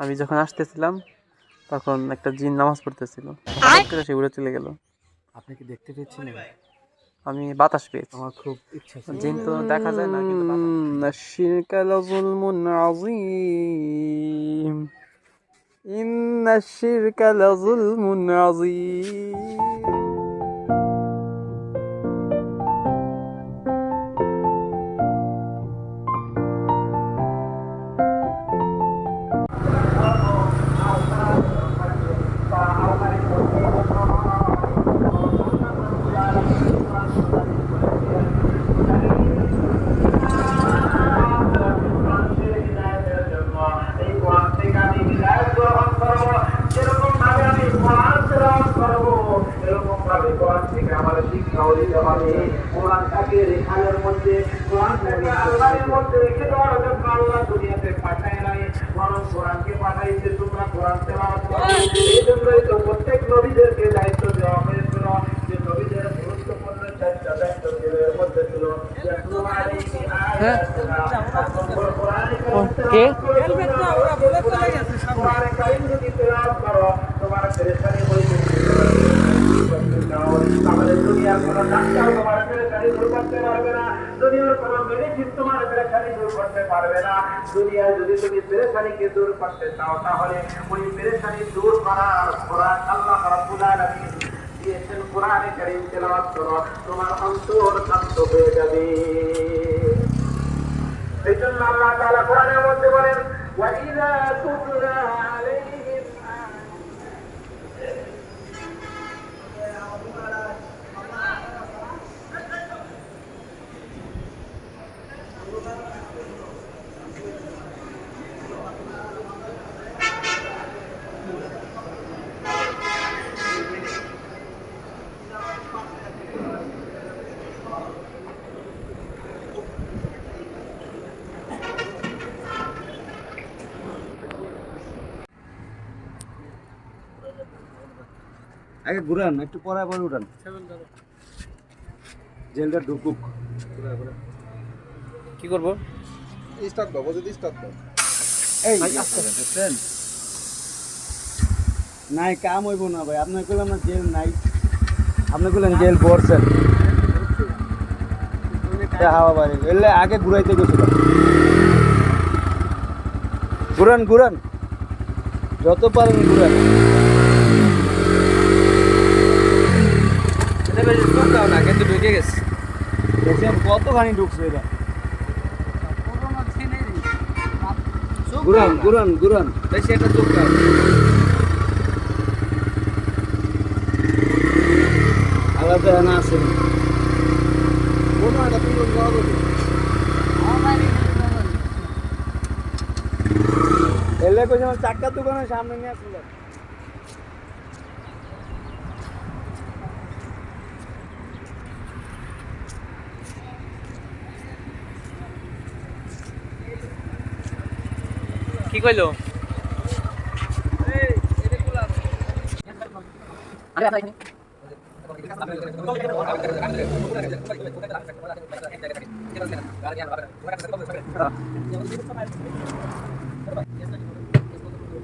আমি যখন আসতেছিলাম তখন একটা জিন নামাজ পড়তেছিল, হঠাৎ করে সে উড়ে চলে গেল। আপনি কি দেখতে পেয়েছিলেন? আমি বাতাস পেয়েছি। আমার খুব ইচ্ছা ছিল। জিন তো দেখা যায় না, কিন্তু আশ-শিরকা লাযুলমুন আযীম, ইন্নাশ-শিরকা লাযুলমুন আযীম। আমার শিক্ষাও দিতে হবে। কোরআনটাকে রেখালের মধ্যে, কোরআনটাকে আল্লাহর মধ্যে রেখে দেওয়ার জন্য আল্লাহ দুনিয়াতে পাঠায় নাই, বরং কোরআনকে পাঠাইছে তোমরা কোরআন তেলাওয়াত করো। এই জন্যই তো প্রত্যেক নবীদেরকে দায়িত্ব দেওয়া হয়েছিল, যে নবীদের গুরুত্বপূর্ণ চারটা দায়িত্ব ছিল। এর মধ্যে ছিল কোরআনে কারীম যদি তেলাওয়াত করো, তোমার পেরেশানি হইতে তাহলে দুনিয়ার কোনো ডাক্তার তোমার পেরেশানি দূর করতে পারবে না, দুনিয়ার কোনো মেডিসিন তোমার পেরেশানি দূর করতে পারবে না। দুনিয়ায় যদি তুমি পেরেশানিকে দূর করতে চাও, তাহলে ওই পেরেশানি দূর করার কোরআন আল্লাহ রাব্বুল আলামিন দিয়েছেন। কোরআনে কারীম তেলাওয়াত করো, তোমার অন্তর শান্ত হয়ে যাবে। এই জন্য আল্লাহ তাআলা কোরআনের মধ্যে বলেন, ওয়া ইযা তুতলা আলাইহিম আগে ঘুরান, একটু পরে উঠান, জেলটা ঢুকুক। কি করবো? স্টার্ট দাও, বলতে স্টার্ট দাও। এই দেখছেন, নাই কাম হইব না ভাই। আপনার কইলাম না জেল নাই, আপনি কইলেন জেল পড়ছেন। হাওয়া বাড়ি এলে আগে ঘুরাইতে গেছিল। ঘুরান ঘুরান, যত পারেন ঘুরান। না, কিন্তু ঢুকে গেছে। দেখছেন কতখানি ঢুকছে এটা। ঘুরান ঘুরান ঘুরান, বেশি একটা চোখ দাও। আলাদা না আছে। কোনো একটা তুমি যাওয়া যাবে। এলে কইছে আমার চাক্কার দোকানের সামনে নিয়ে আসছিল। কি কইলো?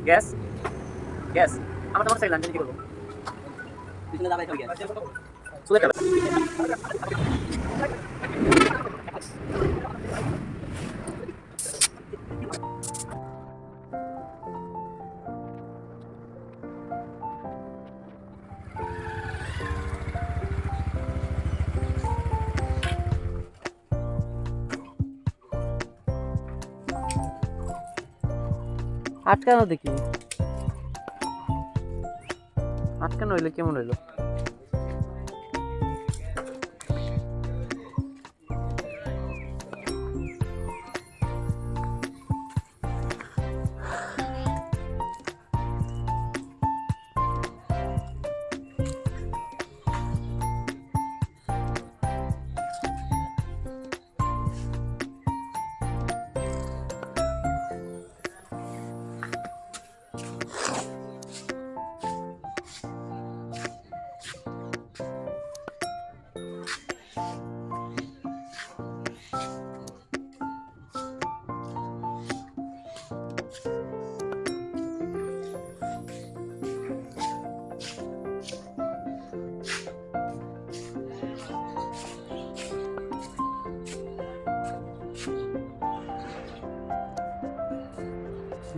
গ্যাস গ্যাস আমার তোমার সাইড লাঞ্চ কি করবো? পিছনে দাবাই চল গ্যাস সুদে চল। আটকানো দেখি, আটকানো হইলে কেমন হইলো?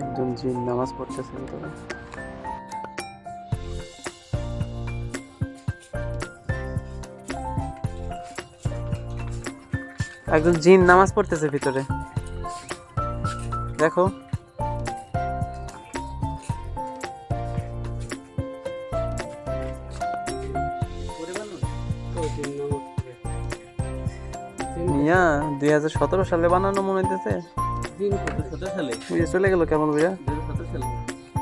একজন জিন নামাজ পড়তেছে ভিতরে। একজন জিন নামাজ পড়তেছে ভিতরে, দেখো। মিয়া 2017 সালে বানানো মনে হইতেছে। চলে গেল কেমন ভাইয়া?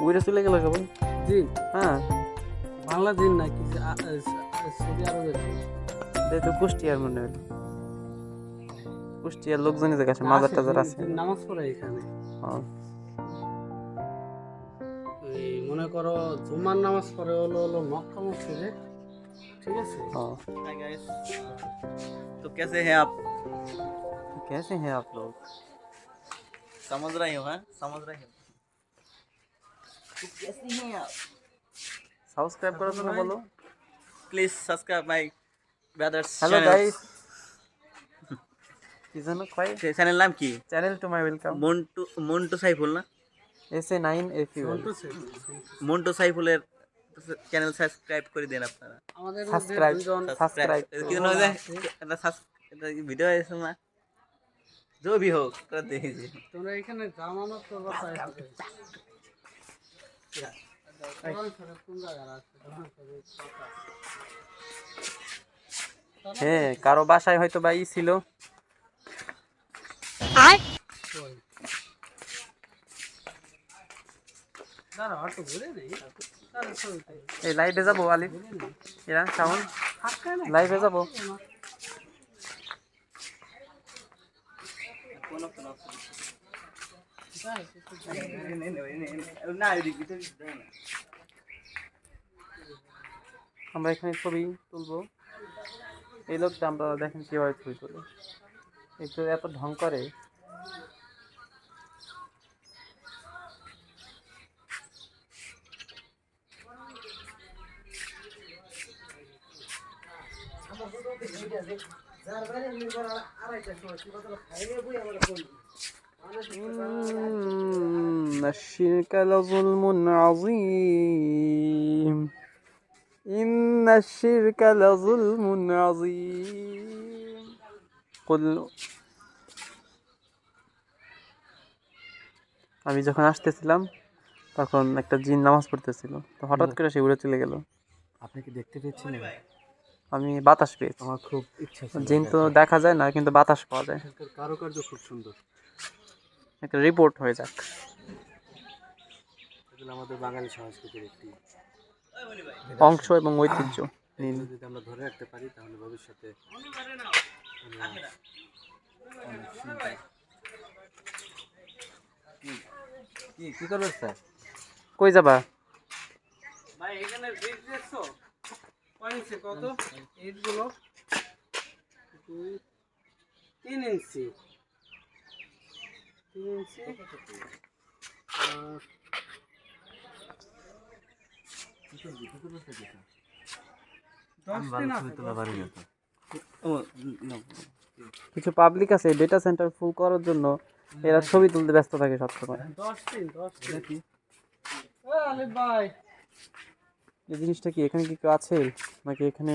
উইরা চলে গেল কেমন? জিন হ্যাঁ, বাংলা জিন নাকি সৌদি আরবের জিন? তো কুষ্টিয়ার মনে হইল। কুষ্টিয়ার লোকজনই যে কাছে মাজার টাজার আছে। জিন নামাজ পড়ে এখানে। হ্যাঁ, ওই মনে করো জুমার নামাজ পড়ে হলো মক্কা মসজিদে, ঠিক আছে? हाँ। हाय गाइस, तो कैसे हैं आप? कैसे हैं आप लोग? समझ रहे हो? हाँ, समझ रहे हो? तो कैसे हैं आप? सब्सक्राइब करो तो ना बोलो। Please subscribe my brothers hello guys, কি জানো কয়? চ্যানেল নাম কি? Channel to my welcome. Montu Saiful না? SA9FUL। মন্টু সাইফুলের চ্যানেল সাবস্ক্রাইব করে দেন আপনারা। আমাদের সাবস্ক্রাইব সাবস্ক্রাইব। কি না যায় এটা ভিডিও আছে না, जो भी हो कर दीजिए। তোমরা এখানে জামানত করবা তাই হবে। হ্যাঁ, কারো বাসায় হয়তো বা ই ছিল। দাঁড়া অটো ঘুরে নেই, তাহলে চলতে এই লাইভে যাবো আলিফ, এরা সাউন্ড লাইভে যাবো। না এদিক ভিতরে আমরা এখানে ছবি তুলবো। এই লোকটা আমরা দেখেন কিভাবে ছবি তুলে, একটু এত ঢং করে। إن الشرك لظلم عظيم إن الشرك لظلم عظيم قل আমি যখন আসতেছিলাম তখন একটা জিন নামাজ পড়তেছিল, তো হঠাৎ করে সে উড়ে চলে গেল। আপনি কি দেখতে পেয়েছিলেন? আমি বাতাস পেয়েছি। আমার খুব ইচ্ছা ছিল। জিন তো দেখা যায় না, কিন্তু বাতাস পাওয়া যায়। কারুকার্য খুব সুন্দর। একটা রিপোর্ট হয়ে যাক। এগুলো আমাদের বাঙালি সংস্কৃতির একটি অংশ এবং ঐতিহ্য। যদি আমরা ধরে রাখতে পারি তাহলে ভবিষ্যতে কি করবে স্যার? কই যাবা? ভাই এখানে রেট দেখছো কয় ইঞ্চি? কত এইগুলো? 3 ইঞ্চি। 3 ইঞ্চি। কিছু পাবলিক আছে ডেটা সেন্টার ফুল করার জন্য, এরা ছবি তুলতে ব্যস্ত থাকে সবসময়। 10 দিন নাকি? আলিফ ভাই এই জিনিসটা কি এখানে কি কেউ আছে নাকি এখানে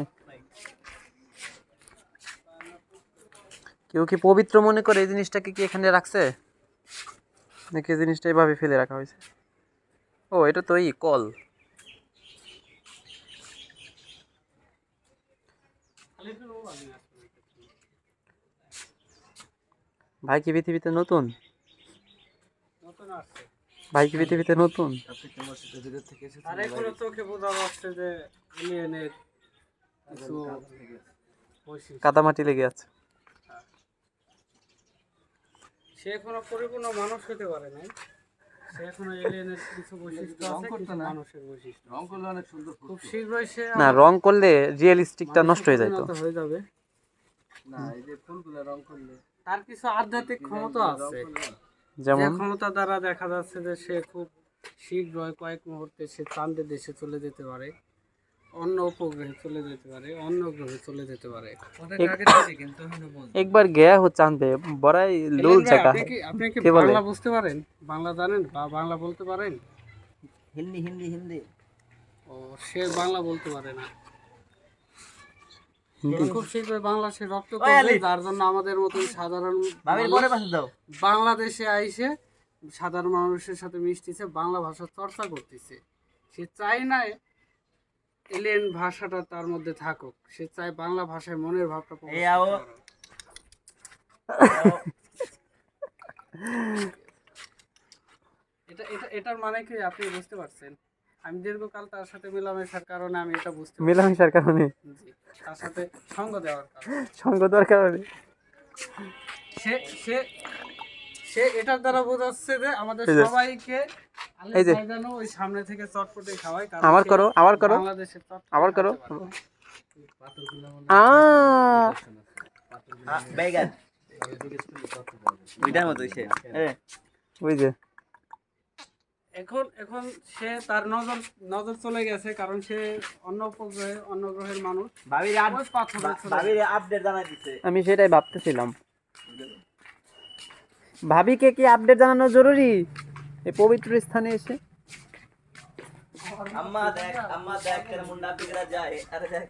কেউ কি পবিত্র মনে করে এই জিনিসটাকে কি এখানে রাখছে, নাকি এই জিনিসটা এভাবে ফেলে রাখা হয়েছে? ও, এটা তো এই কল। ভাই কি পৃথিবীতে নতুন? ভাই কি পৃথিবীতে নতুন? আর এখনো চোখে বোঝা যাচ্ছে যে এলিয়েনের কিছু বৈশিষ্ট্য। কাদামাটি লেগে আছে। সে এখনো পরিপূর্ণ মানুষ হতে পারে নাই। সে এখনো এলিয়েনের কিছু বৈশিষ্ট্য আছে, কিছু মানুষের বৈশিষ্ট্য। রং করলে অনেক সুন্দর, খুব শীঘ্রই সে না, রং করলে রিয়েলিস্টিকটা নষ্ট হয়ে যায় তো। হয়ে যাবে। না, এই যে ফুলগুলো রং করলে তার কিছু আধ্যাত্মিক ক্ষমতা আছে, যেমন যে ক্ষমতা দ্বারা দেখা যাচ্ছে যে সে খুব শীঘ্রই কয়েক মুহূর্তে সে চাঁদের দেশে চলে যেতে পারে, অন্য উপগ্রহে চলে যেতে পারে, অন্য গ্রহে চলে যেতে পারে। একবার গয়া हो चांद पे बड़ा ही लूल ভাই, जगह আপনি है কি কি বলে? বাংলা বুঝতে পারেন? বাংলা জানেন বা বাংলা বলতে পারেন? হিন্দি হিন্দি হিন্দি ও, সে বাংলা বলতে পারে না। খুব শীঘ্রই বাংলা সে রপ্ত করবে, যার জন্য আমাদের মতো সাধারণ ভাবির পরে পাশে দাও বাংলাদেশে আইসে সাধারণ মানুষের সাথে মিশতেছে, বাংলা ভাষা চর্চা করতেছে। সে চায় না এলিয়েন ভাষাটা তার মধ্যে থাকুক, সে চায় বাংলা ভাষায় মনের ভাবটা প্রকাশ এই আও। করতে পারে। এটার মানে কি আপনি বুঝতে পারছেন? আমি দীর্ঘকাল তার সাথে মেলামেশার কারণে আমি এটা বুঝতে পারছি। মেলামেশার কারণে জি, তার সাথে সঙ্গ দেওয়ার কারণে সঙ্গ দেওয়ার কারণে সে সে সে এটার দ্বারা বোঝাচ্ছে যে আমাদের এই যে। সবাইকে এই যে। যেন ওই সামনে থেকে চটপটে খাওয়ায়, কারণ আবার সে করো, আবার করো, বাংলাদেশের চটপটে আবার করো। খাওয়াতে পারে। বেগান ওইটার মতো সে ওই যে এখন এখন সে তার নজর নজর চলে গেছে, কারণ সে অন্য উপগ্রহে, অন্য গ্রহের মানুষ। ভাবির ওই পাথরে চলে ভাবির আপডেট জানাই দিছে আমি সেটাই ভাবতেছিলাম, ভাবিকে কি আপডেট জানানো জরুরি এই পবিত্র স্থানে এসে? আম্মা দেখ কেন মুন্ডা বিগড়া যায় আরে দেখ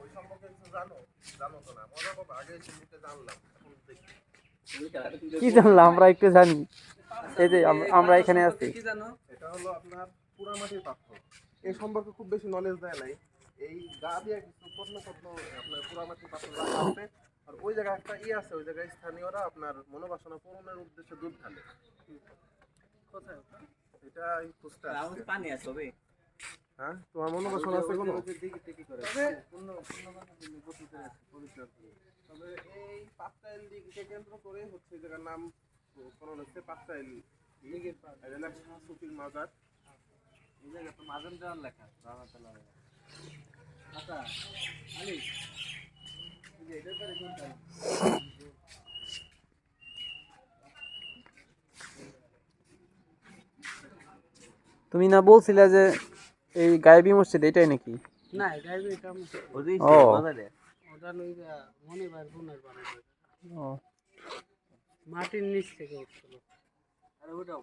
ওই সম্পর্কে কিছু জানো তো না, মজা কথা, আগে এই সম্পর্কে জানলাম, এখন দেখি। কি জানলাম আমরা একটু জানি, এই যে আমরা এখানে আছি। কি জানো? এটা হলো আপনার পোড়ামাটির পাথর, এই সম্পর্কে খুব বেশি নলেজ দেয় নাই। এই গা দিয়ে কিছু আপনার পোড়ামাটির পাথর রাখা আছে, আর ওই জায়গায় একটা আছে, ওই জায়গায় স্থানীয়রা আপনার মনোবাসনা পূরণের উদ্দেশ্যে দুধ ঢালে। কোথায় ওটা? এটা এই খুঁজতে আসছে। পানি আছে ভাই হ্যাঁ, তোমার মনোবাসনা আছে কোনো? তবে এই পাঁচটাইল দিকে কেন্দ্র করে হচ্ছে এই জায়গার নাম কোন হচ্ছে পাঁচটাইল দিঘির সুফির মাজার। এই জায়গা তো মাজন দেওয়ার লেখা রাহমাতুল্লাহ আচ্ছা আলী এই যে এটা করে কোনটা তুমি না বলছিলে যে এই গায়েবী মসজিদ এটাই নাকি? না, গাইবে এটা ওই ও। বাজারে ওটা লইয়া মনে ভাই বোনের বানাবে, ও মাটির নিচ থেকে উঠছিল। আরে ওটাও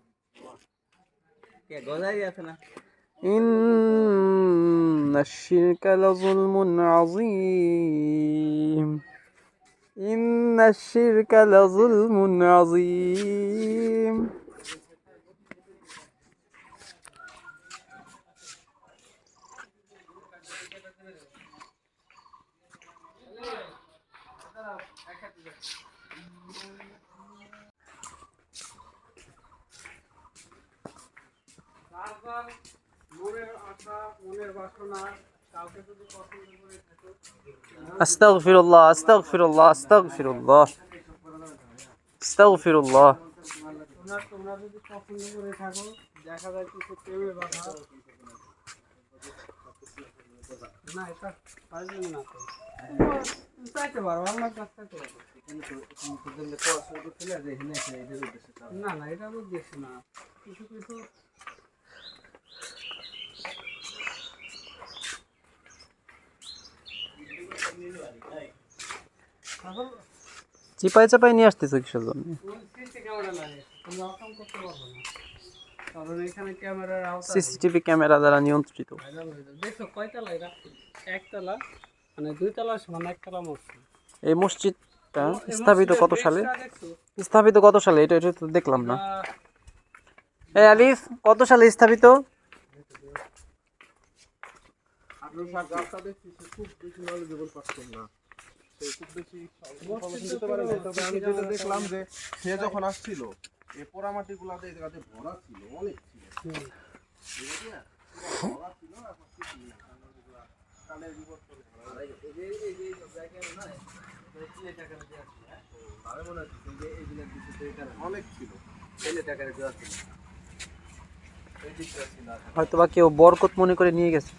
কে গজাই আছে না إن الشرك لظلم عظيم إن الشرك لظلم عظيم তারপর মনের আশা, মনের বাসনা কাউকে যদি পছন্দ করে থাকো, أستغفر الله أستغفر الله أستغفر الله أستغفر الله তোমরা যদি পছন্দ করে থাকো, দেখা যায় কিছু প্রেমে বাধা। না, এটা পারবেন না তো, চাইতে পারো, আল্লাহর কাছে চাইতে পারো। না না, এটা উদ্দেশ্য না, কিছু কিছু চিপাই চাপাই নিয়ে আসতেছো কিসের জন্য? সিসি ক্যামেরা লাগে, তুমি অফ করতে পারবো না, কারণ এখানে ক্যামেরার আওতা সিসিটিভি ক্যামেরা দ্বারা নিয়ন্ত্রিত। ভাইরাল হয়ে যাবে। দেখছো কয়তলা এটা? একতলা, মানে দুইতলা সমান একতলা মসজিদ। এই মসজিদটা স্থাপিত কত সালে? দেখছো? স্থাপিত কত সালে? এটা এটা তো দেখলাম না। আহ, এই আলিফ কত সালে স্থাপিত? 1860 রাস্তা দেখছি, সে খুব বেশি নলেজেবল পারছেন না, সে খুব বেশি ইনফরমেশন দিতে পারে না। তবে আমি যেটা দেখলাম যে সে যখন আসছিল এই পোড়ামাটি গুলাতে এই জায়গাতে ভরা ছিল, অনেক ছিল, ঠিক আছে না? ভরা ছিল, এখন কিছু নেই, কালের বিবর্তনে ভরা। এই যে জায়গায় না ভালো মনে হচ্ছে যে এইগুলো কিছু অনেক ছিল, ছেলে টাকার দেওয়া ছিল, এই দিকটা ছিল। হয়তো বা কেউ বরকত মনে করে নিয়ে গেছে।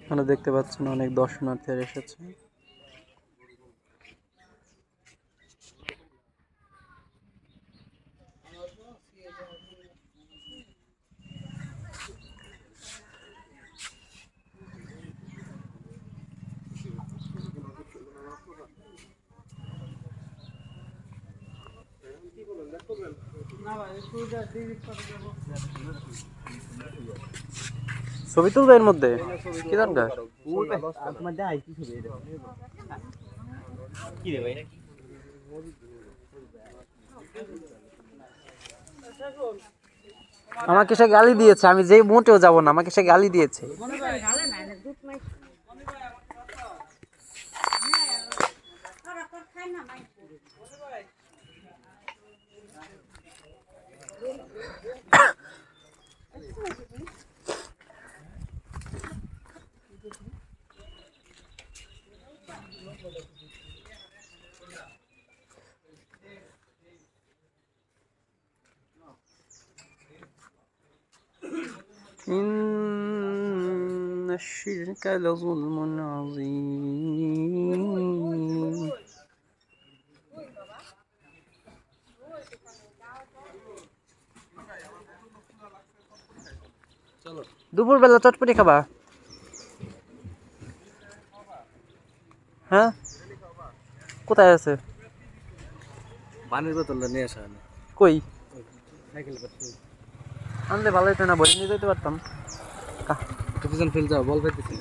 আপনারা দেখতে পাচ্ছেন অনেক দর্শনার্থীরা এসেছে। ছবি তুলবে এর মধ্যে কি দরকার? আমাকে সে গালি দিয়েছে, আমি যেই মোটেও যাব না, আমাকে সে গালি দিয়েছে। إن الشرك لظلم عظيم। দুপুরবেলা চটপটি খাবা? হ্যাঁ, কোথায় আছে? পানির বোতলটা নিয়ে আসা হয়নি। কই সাইকেল করতে আনলে ভালো হতো না, বলে নিয়ে যেতে পারতাম। পিছন ফেল যাও, বল পাইতেছি।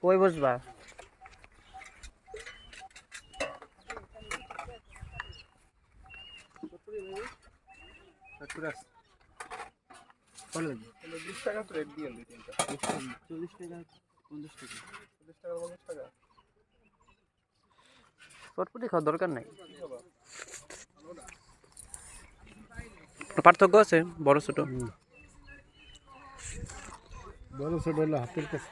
কই বসবা? কত লাগে? 20 টাকা তো রেট দিয়ে 2-3টা। 40 টাকা 50 টাকা। 40 টাকা 50 টাকা। চটপটি খাওয়ার দরকার নাই। পার্থক্য আছে বড় ছোট। বড় ছোট হলো হাতের কাছে।